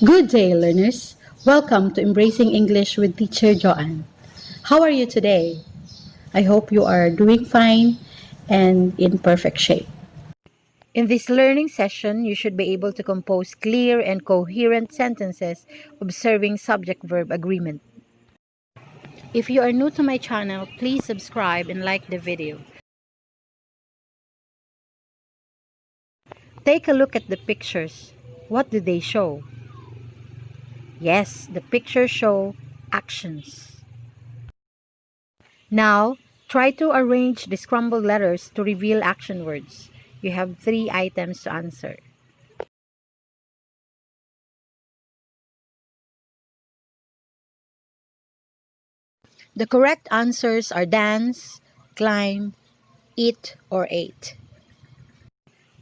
Good day, learners. Welcome to Embracing English with Teacher Joan. How are you today? I hope you are doing fine and in perfect shape. In this learning session, you should be able to compose clear and coherent sentences observing subject-verb agreement. If you are new to my channel, please subscribe and like the video. Take a look at the pictures. What do they show? Yes, the pictures show actions. Now, try to arrange the scrambled letters to reveal action words. You have 3 items to answer. The correct answers are dance, climb, eat, or ate.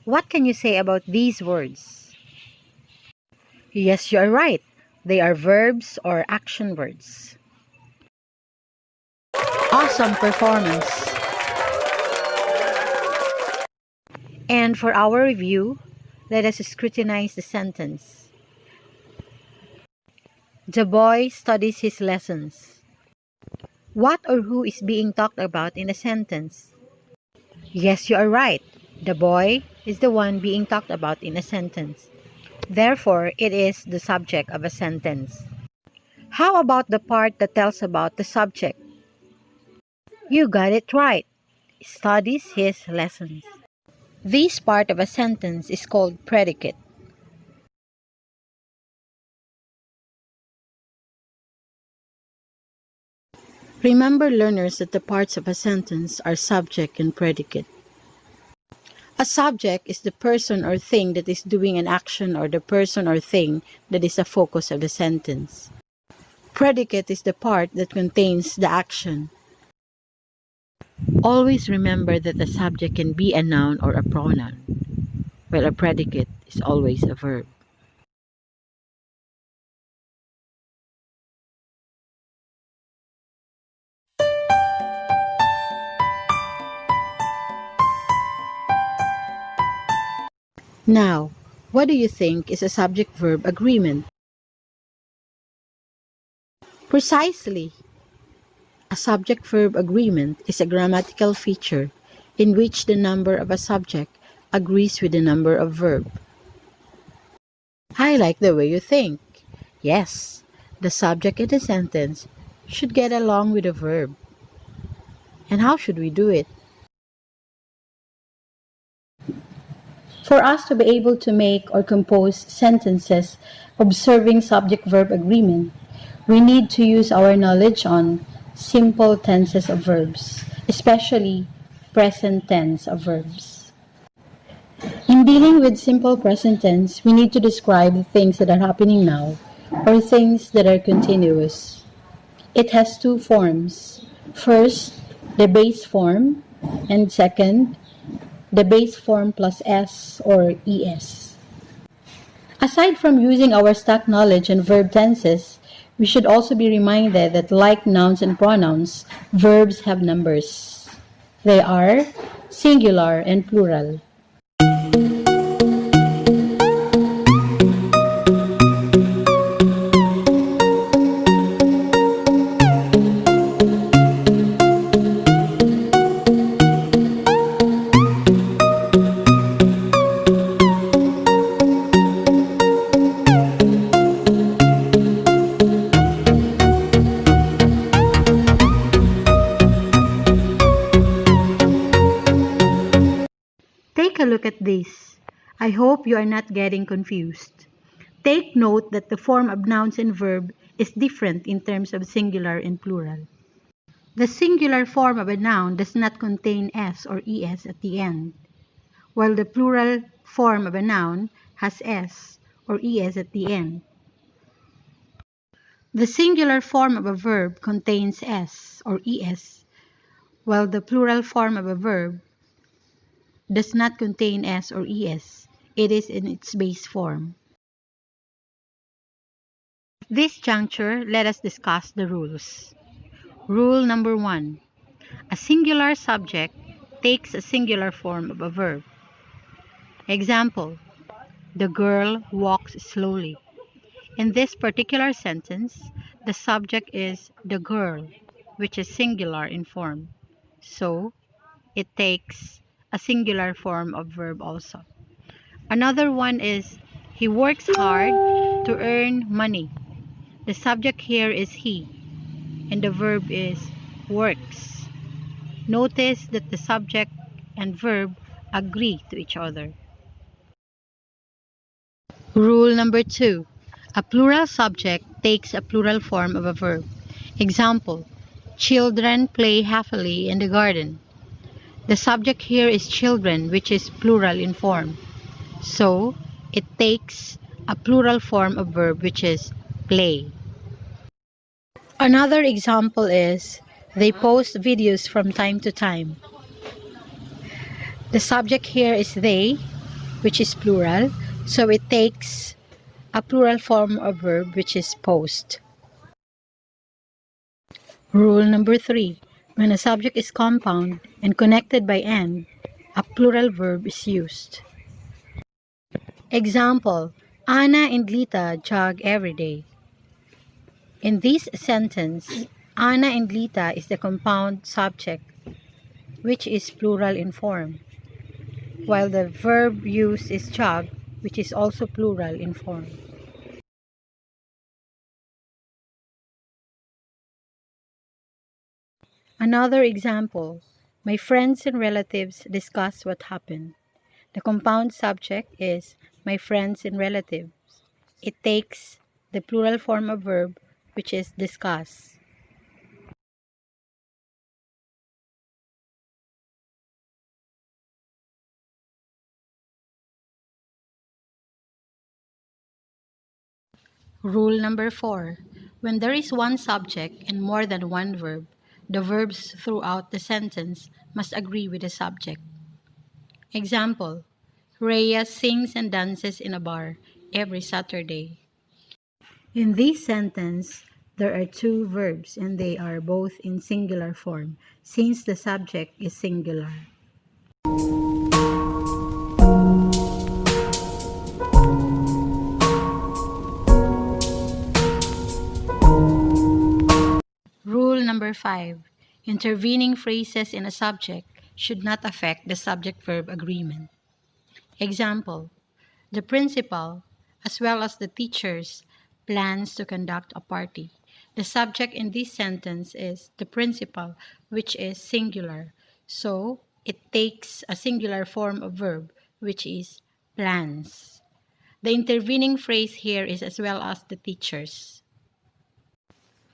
What can you say about these words? Yes, you are right. They are verbs or action words. Awesome performance! And for our review, let us scrutinize the sentence. The boy studies his lessons. What or who is being talked about in a sentence? Yes, you are right. The boy is the one being talked about in a sentence. Therefore, it is the subject of a sentence. How about the part that tells about the subject? You got it right. Studies his lessons. This part of a sentence is called predicate. Remember, learners, that the parts of a sentence are subject and predicate. A subject is the person or thing that is doing an action or the person or thing that is the focus of the sentence. Predicate is the part that contains the action. Always remember that a subject can be a noun or a pronoun, while a predicate is always a verb. Now, what do you think is a subject-verb agreement? Precisely. A subject-verb agreement is a grammatical feature in which the number of a subject agrees with the number of verb. I like the way you think. Yes, the subject in the sentence should get along with the verb. And how should we do it? For us to be able to make or compose sentences observing subject-verb agreement, we need to use our knowledge on simple tenses of verbs, especially present tense of verbs. In dealing with simple present tense, we need to describe the things that are happening now or things that are continuous. It has 2 forms. First, the base form, and second, the base form plus S or ES. Aside from using our stock knowledge on verb tenses, we should also be reminded that like nouns and pronouns, verbs have numbers. They are singular and plural. Take a look at this. I hope you are not getting confused. Take note that the form of nouns and verb is different in terms of singular and plural. The singular form of a noun does not contain S or ES at the end, while the plural form of a noun has S or ES at the end. The singular form of a verb contains S or ES, while the plural form of a verb does not contain S or ES. It is in its base form. At this juncture, let us discuss the rules. Rule number 1. A singular subject takes a singular form of a verb. Example, the girl walks slowly. In this particular sentence, the subject is the girl, which is singular in form. So, it takes a singular form of verb also. Another one is he works hard to earn money. The subject here is he, and the verb is works. Notice that the subject and verb agree to each other. Rule number 2. A plural subject takes a plural form of a verb. Example, children play happily in the garden. The subject here is children, which is plural in form. So, it takes a plural form of verb, which is play. Another example is they post videos from time to time. The subject here is they, which is plural, so it takes a plural form of verb, which is post. Rule number 3. When a subject is compound and connected by "and", a plural verb is used. Example, Anna and Lita jog every day. In this sentence, Anna and Lita is the compound subject, which is plural in form, while the verb used is jog, which is also plural in form. Another example, my friends and relatives discuss what happened. The compound subject is my friends and relatives. It takes the plural form of verb, which is discuss. Rule number 4. When there is one subject and more than one verb, the verbs throughout the sentence must agree with the subject. Example, Rhea sings and dances in a bar every Saturday. In this sentence, there are two verbs and they are both in singular form since the subject is singular. Rule number 5. Intervening phrases in a subject should not affect the subject-verb agreement. Example, the principal, as well as the teachers, plans to conduct a party. The subject in this sentence is the principal, which is singular. So, it takes a singular form of verb, which is plans. The intervening phrase here is as well as the teachers.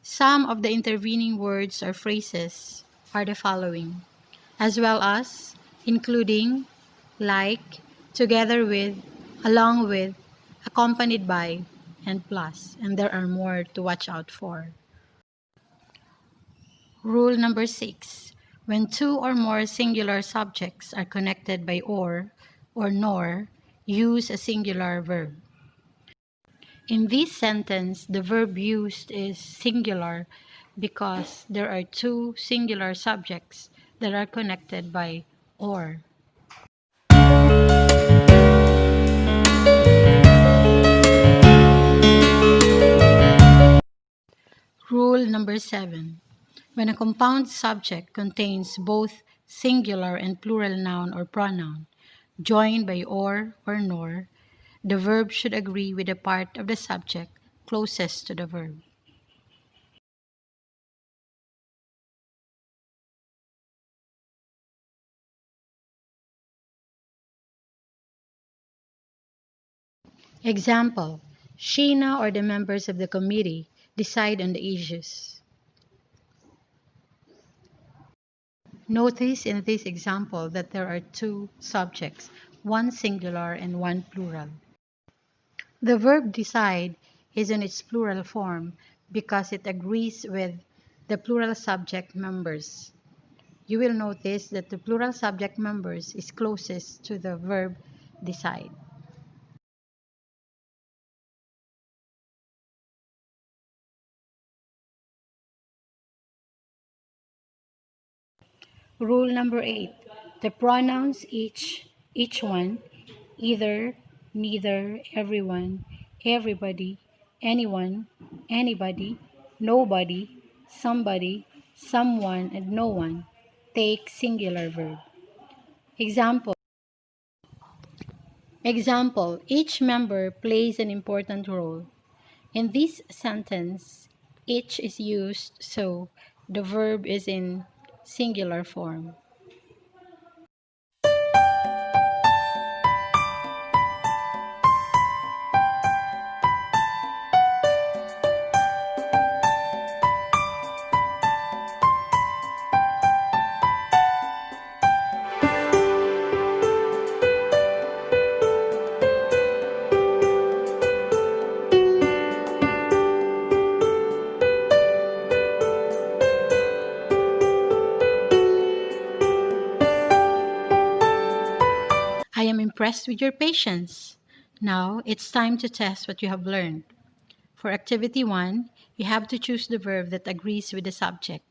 Some of the intervening words or phrases are the following, as well as, including, like, together with, along with, accompanied by, and plus, and there are more to watch out for. Rule number 6. When two or more singular subjects are connected by or nor, use a singular verb. In this sentence, the verb used is singular because there are two singular subjects that are connected by or. Rule number 7. When a compound subject contains both singular and plural noun or pronoun, joined by or nor, the verb should agree with the part of the subject closest to the verb. Example, Sheena or the members of the committee decide on the issues. Notice in this example that there are two subjects, one singular and one plural. The verb decide is in its plural form because it agrees with the plural subject members. You will notice that the plural subject members is closest to the verb decide. Rule number 8. The pronouns each one, either, neither, everyone, everybody, anyone, anybody, nobody, somebody, someone, and no one. Take singular verb. Example. Each member plays an important role. In this sentence, each is used, so the verb is in singular form. I am impressed with your patience. Now, it's time to test what you have learned. For activity 1, you have to choose the verb that agrees with the subject.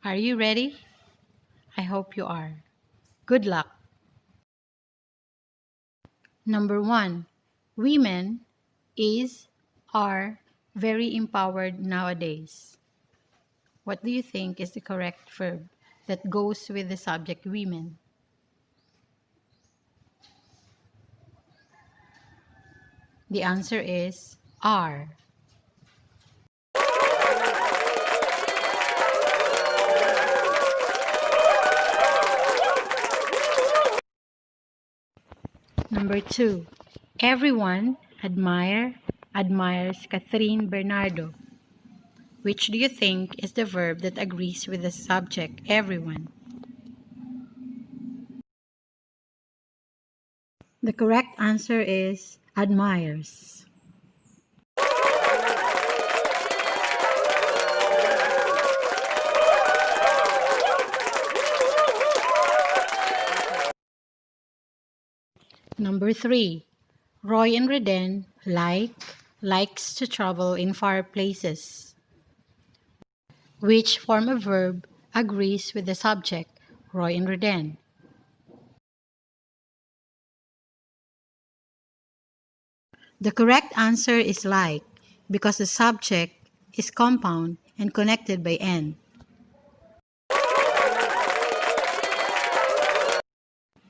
Are you ready? I hope you are. Good luck. Number 1. Women are very empowered nowadays. What do you think is the correct verb that goes with the subject women? The answer is are. Number 2. Everyone admires Kathryn Bernardo. Which do you think is the verb that agrees with the subject everyone? The correct answer is admires. Number 3. Roy and Reden likes to travel in far places. Which form of verb agrees with the subject, Roy and Reden? The correct answer is like, because the subject is compound and connected by N.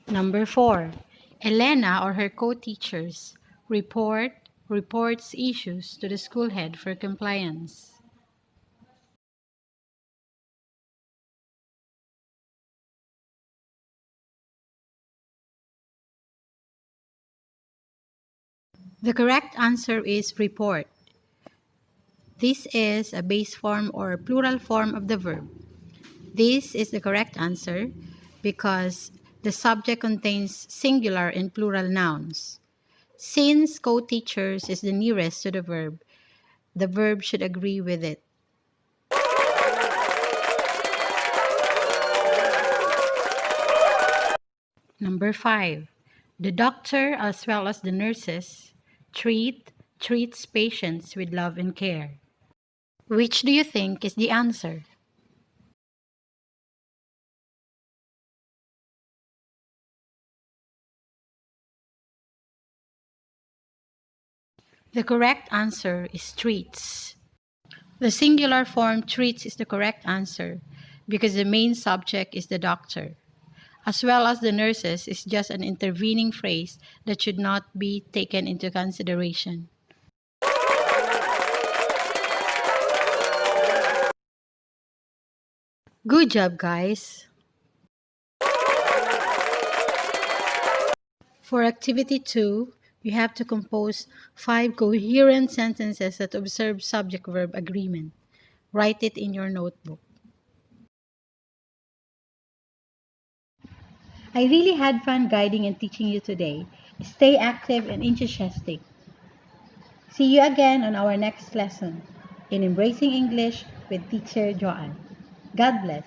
Number 4. Elena or her co-teachers reports issues to the school head for compliance. The correct answer is report. This is a base form or plural form of the verb. This is the correct answer because the subject contains singular and plural nouns. Since co-teachers is the nearest to the verb should agree with it. Number 5. The doctor as well as the nurses treats patients with love and care. Which do you think is the answer? The correct answer is treats. The singular form treats is the correct answer because the main subject is the doctor, as well as the nurses is just an intervening phrase that should not be taken into consideration. Good job, guys! For activity 2, you have to compose 5 coherent sentences that observe subject-verb agreement. Write it in your notebook. I really had fun guiding and teaching you today. Stay active and enthusiastic. See you again on our next lesson in Embracing English with Teacher Joan. God bless.